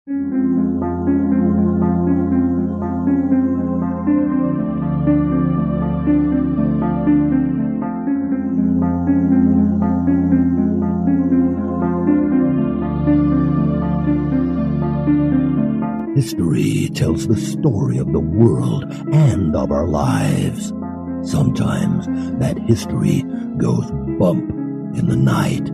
History tells the story of the world and of our lives. Sometimes that history goes bump in the night.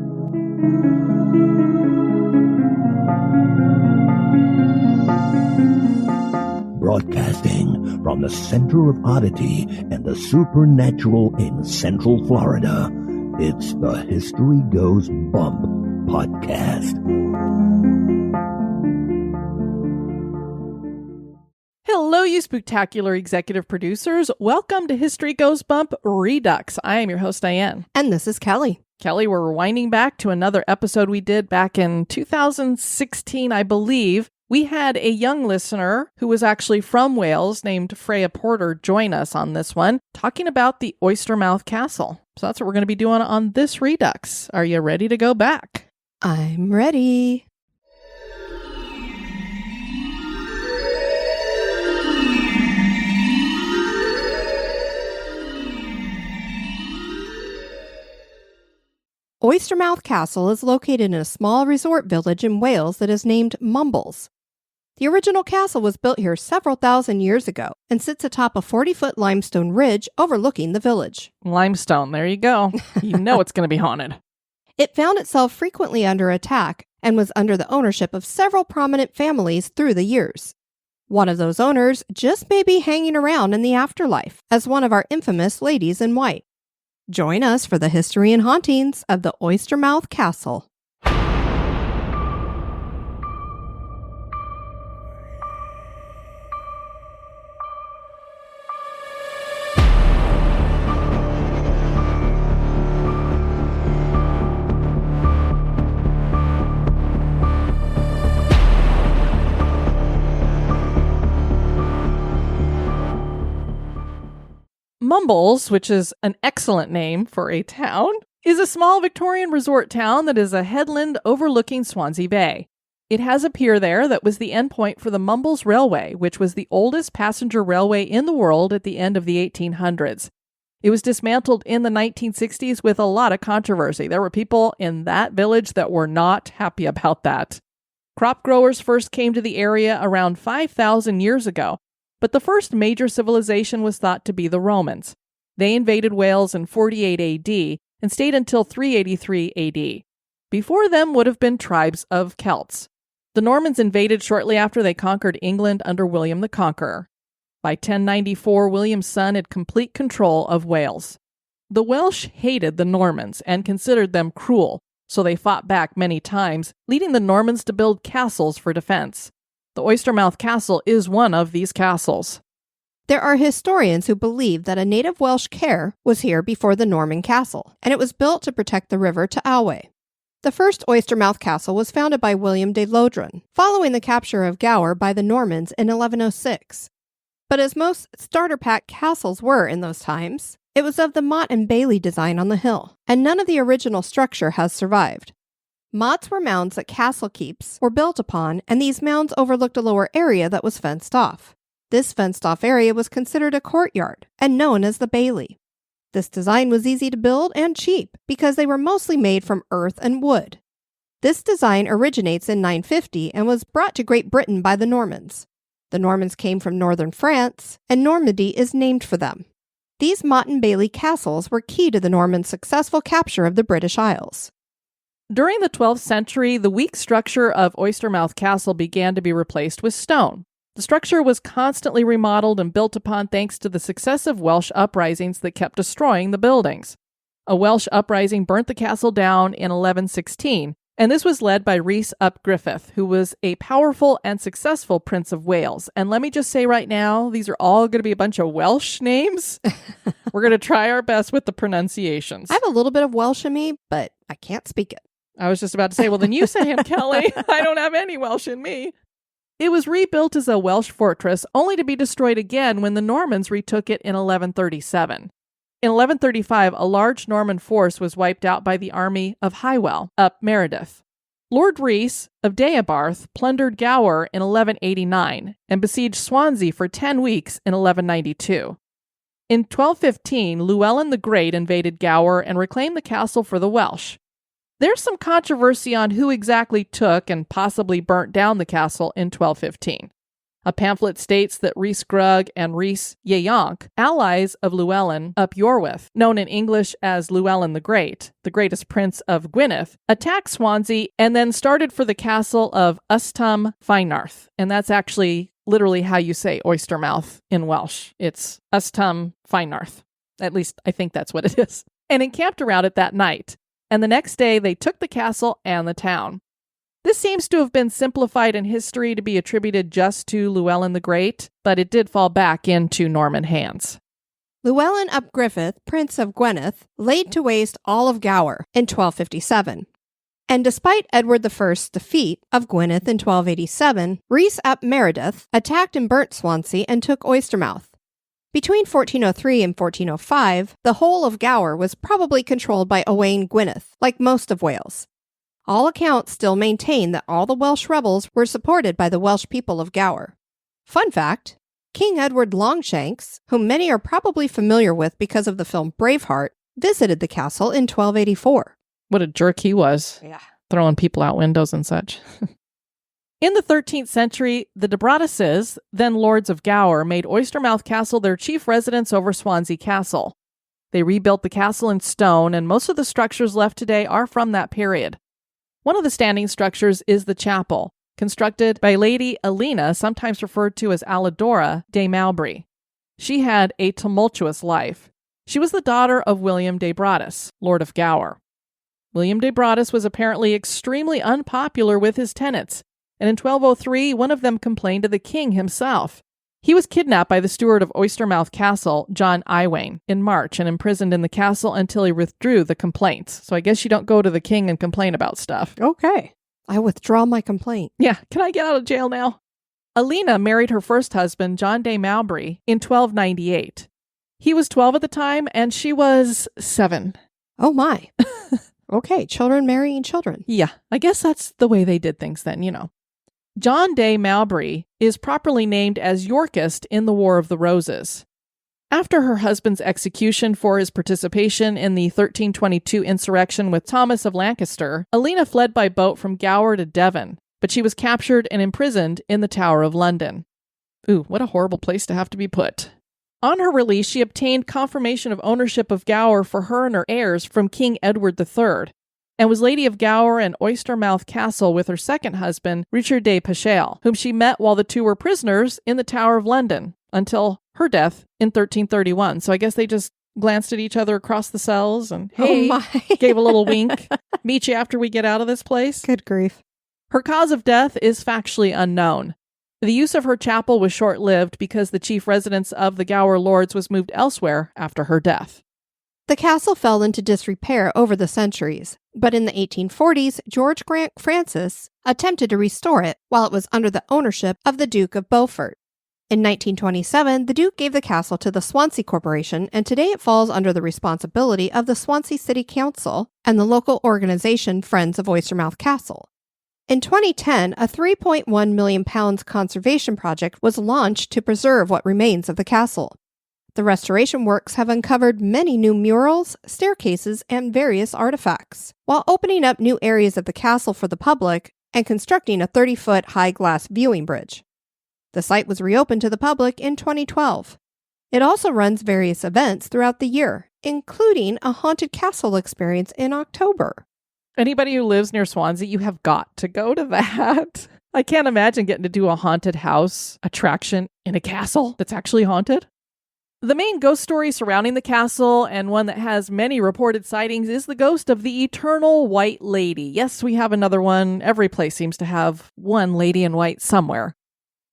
Broadcasting from the center of oddity and the supernatural in Central Florida, it's the History Goes Bump podcast. Hello, you spectacular executive producers. Welcome to History Goes Bump Redux. I am your host, Diane. And this is Kelly. Kelly, we're rewinding back to another episode we did back in 2016, I believe. We had a young listener who was actually from Wales named Freya Porter join us on this one, talking about the Oystermouth Castle. So that's what we're going to be doing on this Redux. Are you ready to go back? I'm ready. Oystermouth Castle is located in a small resort village in Wales that is named Mumbles. The original castle was built here several thousand years ago and sits atop a 40-foot limestone ridge overlooking the village. Limestone, there you go. You know it's going to be haunted. It found itself frequently under attack and was under the ownership of several prominent families through the years. One of those owners just may be hanging around in the afterlife as one of our infamous ladies in white. Join us for the history and hauntings of the Oystermouth Castle. Mumbles, which is an excellent name for a town, is a small Victorian resort town that is a headland overlooking Swansea Bay. It has a pier there that was the endpoint for the Mumbles Railway, which was the oldest passenger railway in the world at the end of the 1800s. It was dismantled in the 1960s with a lot of controversy. There were people in that village that were not happy about that. Crop growers first came to the area around 5,000 years ago. But the first major civilization was thought to be the Romans. They invaded Wales in 48 AD and stayed until 383 AD. Before them would have been tribes of Celts. The Normans invaded shortly after they conquered England under William the Conqueror. By 1094, William's son had complete control of Wales. The Welsh hated the Normans and considered them cruel, so they fought back many times, leading the Normans to build castles for defense. The Oystermouth Castle is one of these castles. There are historians who believe that a native Welsh care was here before the Norman castle, and it was built to protect the river to Alway. The first Oystermouth Castle was founded by William de Lodron, following the capture of Gower by the Normans in 1106. But as most starter-pack castles were in those times, it was of the Motte and Bailey design on the hill, and none of the original structure has survived. Mottes were mounds that castle keeps were built upon, and these mounds overlooked a lower area that was fenced off. This fenced-off area was considered a courtyard and known as the Bailey. This design was easy to build and cheap because they were mostly made from earth and wood. This design originates in 950 and was brought to Great Britain by the Normans. The Normans came from northern France, and Normandy is named for them. These Motte and Bailey castles were key to the Normans' successful capture of the British Isles. During the 12th century, the weak structure of Oystermouth Castle began to be replaced with stone. The structure was constantly remodeled and built upon thanks to the successive Welsh uprisings that kept destroying the buildings. A Welsh uprising burnt the castle down in 1116, and this was led by Rhys ap Griffith, who was a powerful and successful Prince of Wales. And let me just say right now, these are all going to be a bunch of Welsh names. We're going to try our best with the pronunciations. I have a little bit of Welsh in me, but I can't speak it. I was just about to say, well, then you say him, Kelly. I don't have any Welsh in me. It was rebuilt as a Welsh fortress, only to be destroyed again when the Normans retook it in 1137. In 1135, a large Norman force was wiped out by the army of Hywel up Meredith. Lord Rhys of Deabarth plundered Gower in 1189 and besieged Swansea for 10 weeks in 1192. In 1215, Llewellyn the Great invaded Gower and reclaimed the castle for the Welsh. There's some controversy on who exactly took and possibly burnt down the castle in 1215. A pamphlet states that Rhys Grug and Rhys Ieuanc, allies of Llewellyn up Yorwith, known in English as Llewellyn the Great, the greatest prince of Gwynedd, attacked Swansea and then started for the castle of Ystum Fynarth. And that's actually literally how you say Oystermouth in Welsh. It's Ystum Fynarth. At least I think that's what it is. And encamped around it that night. And the next day they took the castle and the town. This seems to have been simplified in history to be attributed just to Llewellyn the Great, but it did fall back into Norman hands. Llewellyn ap Griffith, Prince of Gwynedd, laid to waste all of Gower in 1257. And despite Edward I's defeat of Gwynedd in 1287, Rhys ap Meredith attacked and burnt Swansea and took Oystermouth. Between 1403 and 1405, the whole of Gower was probably controlled by Owain Gwynedd, like most of Wales. All accounts still maintain that all the Welsh rebels were supported by the Welsh people of Gower. Fun fact, King Edward Longshanks, whom many are probably familiar with because of the film Braveheart, visited the castle in 1284. What a jerk he was. Yeah. Throwing people out windows and such. In the 13th century, the de Broadduses, then lords of Gower, made Oystermouth Castle their chief residence over Swansea Castle. They rebuilt the castle in stone, and most of the structures left today are from that period. One of the standing structures is the chapel, constructed by Lady Alina, sometimes referred to as Alidora de Mowbray. She had a tumultuous life. She was the daughter of William de Broaddus, Lord of Gower. William de Broaddus was apparently extremely unpopular with his tenants, and in 1203, one of them complained to the king himself. He was kidnapped by the steward of Oystermouth Castle, John Iwain, in March and imprisoned in the castle until he withdrew the complaints. So I guess you don't go to the king and complain about stuff. Okay. I withdraw my complaint. Yeah, can I get out of jail now? Alina married her first husband, John de Mowbray, in 1298. He was 12 at the time, and she was 7. Oh my. Okay, children marrying children. Yeah, I guess that's the way they did things then, you know. John de Mowbray is properly named as Yorkist in the War of the Roses. After her husband's execution for his participation in the 1322 insurrection with Thomas of Lancaster, Alina fled by boat from Gower to Devon, but she was captured and imprisoned in the Tower of London. Ooh, what a horrible place to have to be put. On her release, she obtained confirmation of ownership of Gower for her and her heirs from King Edward III, and was Lady of Gower and Oystermouth Castle with her second husband, Richard de Paschal, whom she met while the two were prisoners in the Tower of London, until her death in 1331. So I guess they just glanced at each other across the cells and, hey, gave a little wink. Meet you after we get out of this place. Good grief. Her cause of death is factually unknown. The use of her chapel was short-lived because the chief residence of the Gower lords was moved elsewhere after her death. The castle fell into disrepair over the centuries, but in the 1840s, George Grant Francis attempted to restore it while it was under the ownership of the Duke of Beaufort. In 1927, the Duke gave the castle to the Swansea Corporation, and today it falls under the responsibility of the Swansea City Council and the local organization Friends of Oystermouth Castle. In 2010, a £3.1 million conservation project was launched to preserve what remains of the castle. The restoration works have uncovered many new murals, staircases, and various artifacts, while opening up new areas of the castle for the public and constructing a 30-foot high glass viewing bridge. The site was reopened to the public in 2012. It also runs various events throughout the year, including a haunted castle experience in October. Anybody who lives near Swansea, you have got to go to that. I can't imagine getting to do a haunted house attraction in a castle that's actually haunted. The main ghost story surrounding the castle, and one that has many reported sightings, is the ghost of the Eternal White Lady. Yes, we have another one. Every place seems to have one lady in white somewhere.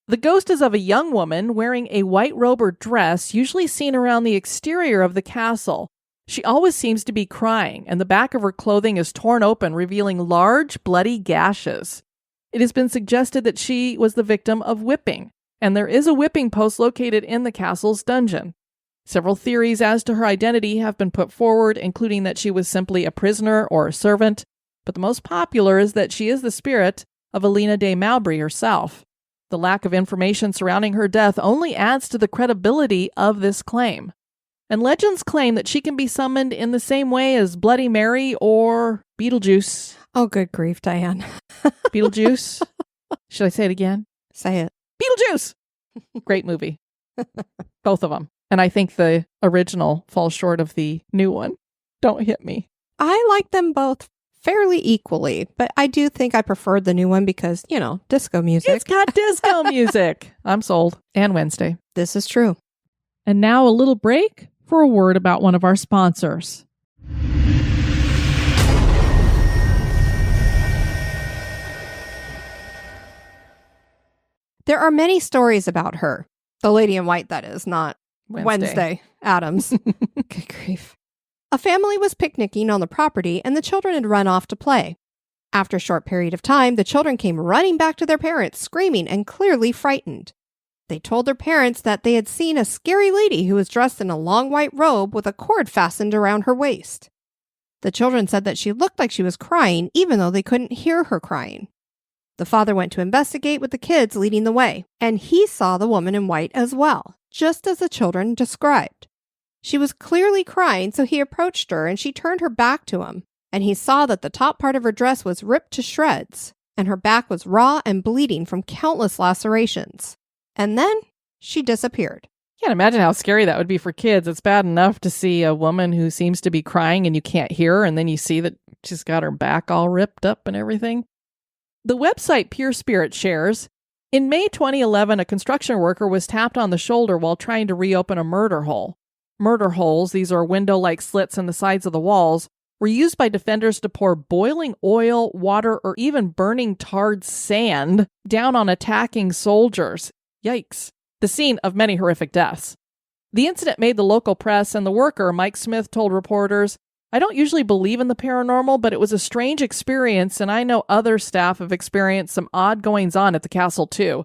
The ghost is of a young woman wearing a white robe or dress, usually seen around the exterior of the castle. She always seems to be crying, and the back of her clothing is torn open, revealing large, bloody gashes. It has been suggested that she was the victim of whipping, and there is a whipping post located in the castle's dungeon. Several theories as to her identity have been put forward, including that she was simply a prisoner or a servant, but the most popular is that she is the spirit of Alina de Mowbray herself. The lack of information surrounding her death only adds to the credibility of this claim. And legends claim that she can be summoned in the same way as Bloody Mary or Beetlejuice. Oh, good grief, Diane. Beetlejuice? Should I say it again? Say it. Beetlejuice! Great movie. Both of them. And I think the original falls short of the new one. Don't hit me. I like them both fairly equally, but I do think I preferred the new one because, disco music. It's got disco music. I'm sold. And Wednesday. This is true. And now a little break for a word about one of our sponsors. There are many stories about her. The lady in white, that is, not Wednesday Addams. Good grief. A family was picnicking on the property and the children had run off to play. After a short period of time, the children came running back to their parents, screaming and clearly frightened. They told their parents that they had seen a scary lady who was dressed in a long white robe with a cord fastened around her waist. The children said that she looked like she was crying, even though they couldn't hear her crying. The father went to investigate with the kids leading the way, and he saw the woman in white as well, just as the children described. She was clearly crying, so he approached her and she turned her back to him, and he saw that the top part of her dress was ripped to shreds, and her back was raw and bleeding from countless lacerations. And then she disappeared. Can't imagine how scary that would be for kids. It's bad enough to see a woman who seems to be crying and you can't hear her, and then you see that she's got her back all ripped up and everything. The website Pure Spirit shares, in May 2011, a construction worker was tapped on the shoulder while trying to reopen a murder hole. Murder holes, these are window-like slits in the sides of the walls, were used by defenders to pour boiling oil, water, or even burning tarred sand down on attacking soldiers. Yikes. The scene of many horrific deaths. The incident made the local press, and the worker, Mike Smith, told reporters, "I don't usually believe in the paranormal, but it was a strange experience, and I know other staff have experienced some odd goings-on at the castle too.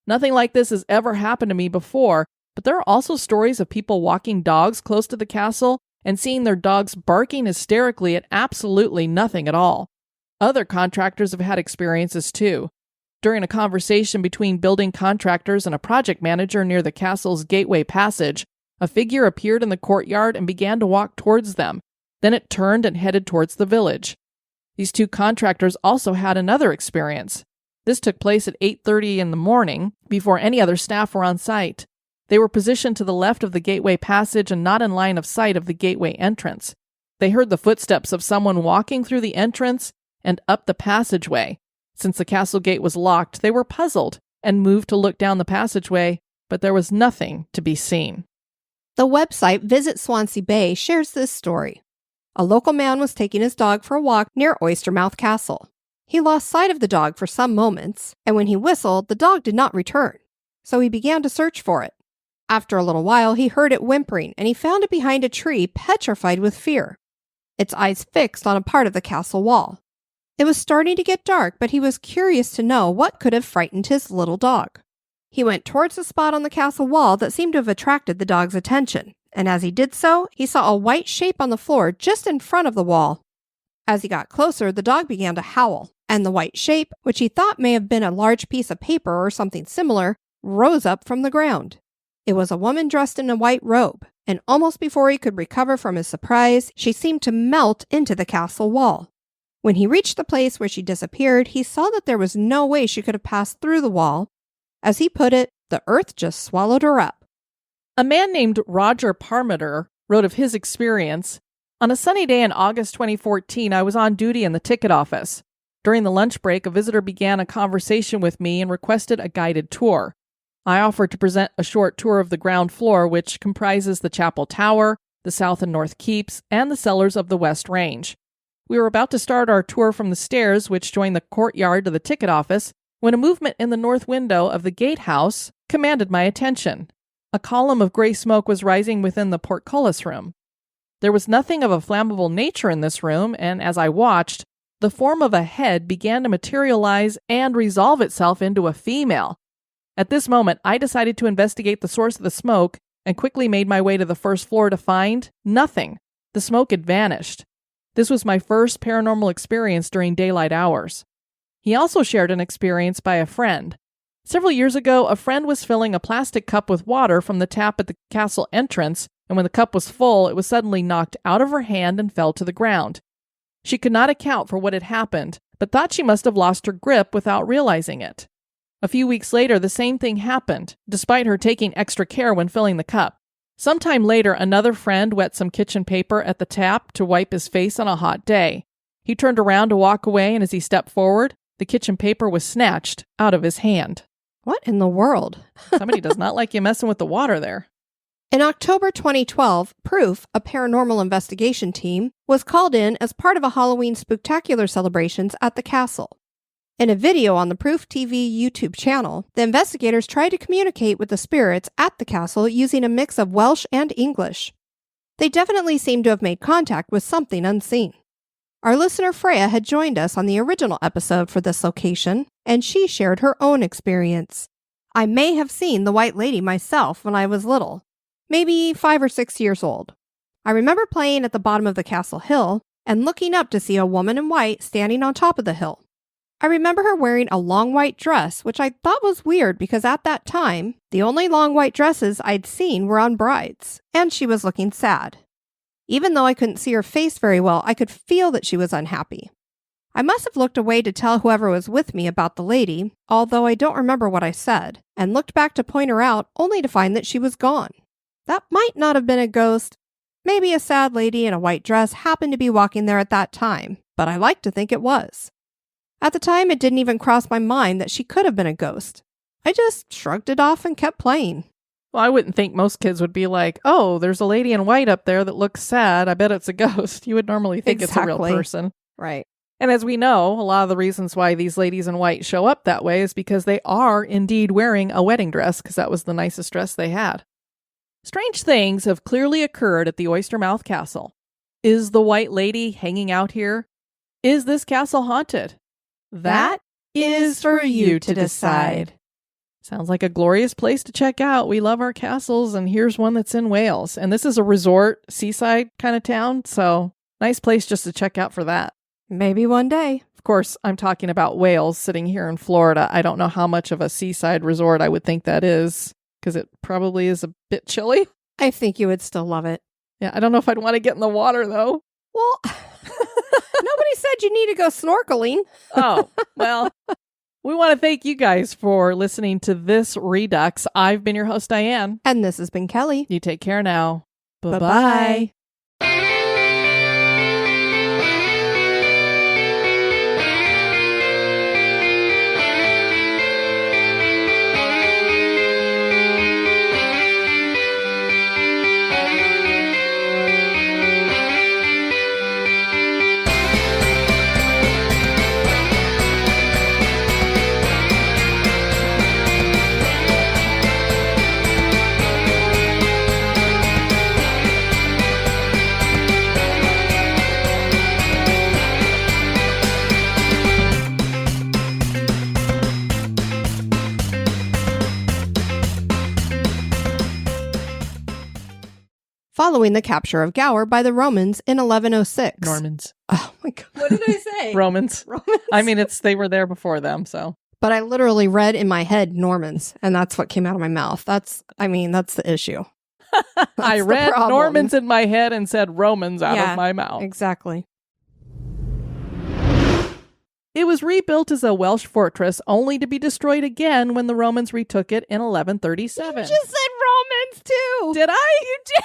Nothing like this has ever happened to me before, but there are also stories of people walking dogs close to the castle and seeing their dogs barking hysterically at absolutely nothing at all. Other contractors have had experiences too. During a conversation between building contractors and a project manager near the castle's gateway passage, a figure appeared in the courtyard and began to walk towards them. Then it turned and headed towards the village. These two contractors also had another experience. This took place at 8:30 in the morning, before any other staff were on site. They were positioned to the left of the gateway passage and not in line of sight of the gateway entrance. They heard the footsteps of someone walking through the entrance and up the passageway. Since the castle gate was locked, they were puzzled and moved to look down the passageway, but there was nothing to be seen." The website Visit Swansea Bay shares this story. A local man was taking his dog for a walk near Oystermouth Castle. He lost sight of the dog for some moments, and when he whistled, the dog did not return. So he began to search for it. After a little while, he heard it whimpering, and he found it behind a tree, petrified with fear, its eyes fixed on a part of the castle wall. It was starting to get dark, but he was curious to know what could have frightened his little dog. He went towards the spot on the castle wall that seemed to have attracted the dog's attention, and as he did so, he saw a white shape on the floor just in front of the wall. As he got closer, the dog began to howl, and the white shape, which he thought may have been a large piece of paper or something similar, rose up from the ground. It was a woman dressed in a white robe, and almost before he could recover from his surprise, she seemed to melt into the castle wall. When he reached the place where she disappeared, he saw that there was no way she could have passed through the wall. As he put it, the earth just swallowed her up. A man named Roger Parmiter wrote of his experience. "On a sunny day in August 2014, I was on duty in the ticket office. During the lunch break, a visitor began a conversation with me and requested a guided tour. I offered to present a short tour of the ground floor, which comprises the chapel tower, the south and north keeps, and the cellars of the west range. We were about to start our tour from the stairs, which join the courtyard to the ticket office, when a movement in the north window of the gatehouse commanded my attention. A column of gray smoke was rising within the portcullis room. There was nothing of a flammable nature in this room, and as I watched, the form of a head began to materialize and resolve itself into a female. At this moment, I decided to investigate the source of the smoke and quickly made my way to the first floor to find nothing. The smoke had vanished. This was my first paranormal experience during daylight hours. He also shared an experience by a friend. Several years ago, a friend was filling a plastic cup with water from the tap at the castle entrance, and when the cup was full, it was suddenly knocked out of her hand and fell to the ground. She could not account for what had happened, but thought she must have lost her grip without realizing it. A few weeks later, the same thing happened, despite her taking extra care when filling the cup. Sometime later, another friend wet some kitchen paper at the tap to wipe his face on a hot day. He turned around to walk away, and as he stepped forward, the kitchen paper was snatched out of his hand. What in the world? Somebody does not like you messing with the water there. In October 2012, Proof, a paranormal investigation team, was called in as part of a Halloween spooktacular celebrations at the castle. In a video on the Proof TV YouTube channel, the investigators tried to communicate with the spirits at the castle using a mix of Welsh and English. They definitely seemed to have made contact with something unseen. Our listener Freya had joined us on the original episode for this location, and she shared her own experience. I may have seen the White Lady myself when I was little, maybe 5 or 6 years old. I remember playing at the bottom of the castle hill and looking up to see a woman in white standing on top of the hill. I remember her wearing a long white dress, which I thought was weird because at that time, the only long white dresses I'd seen were on brides, and she was looking sad. Even though I couldn't see her face very well, I could feel that she was unhappy. I must have looked away to tell whoever was with me about the lady, although I don't remember what I said, and looked back to point her out only to find that she was gone. That might not have been a ghost. Maybe a sad lady in a white dress happened to be walking there at that time, but I like to think it was. At the time, it didn't even cross my mind that she could have been a ghost. I just shrugged it off and kept playing. Well, I wouldn't think most kids would be like, oh, there's a lady in white up there that looks sad. I bet it's a ghost. You would normally think It's a real person. Right. And as we know, a lot of the reasons why these ladies in white show up that way is because they are indeed wearing a wedding dress, because that was the nicest dress they had. Strange things have clearly occurred at the Oystermouth Castle. Is the White Lady hanging out here? Is this castle haunted? That is for you to decide. Sounds like a glorious place to check out. We love our castles, and here's one that's in Wales. And this is a resort, seaside kind of town, so nice place just to check out for that. Maybe one day. Of course, I'm talking about Wales, sitting here in Florida. I don't know how much of a seaside resort I would think that is, because it probably is a bit chilly. I think you would still love it. Yeah, I don't know if I'd want to get in the water, though. Well, nobody said you need to go snorkeling. Oh, well, we want to thank you guys for listening to this Redux. I've been your host, Diane. And this has been Kelly. You take care now. Bye-bye. Bye-bye. Following the capture of Gower by the Romans in 1106. Normans. Oh my God. What did I say? Romans. I mean, they were there before them, so. But I literally read in my head Normans, and that's what came out of my mouth. That's the issue. I read Normans in my head and said Romans out of my mouth. Exactly. It was rebuilt as a Welsh fortress, only to be destroyed again when the Romans retook it in 1137. You just said Romans, too. Did I? You did.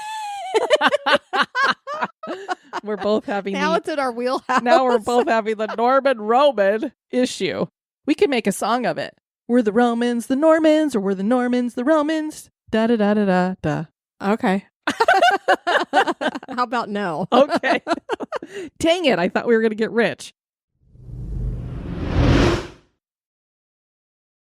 We're both having it's in our wheelhouse. Now we're both having the Norman-Roman issue. We could make a song of it. We're the Romans, the Normans, or we're the Normans, the Romans. Da-da-da-da-da-da. Okay. How about no? Okay. Dang it, I thought we were going to get rich.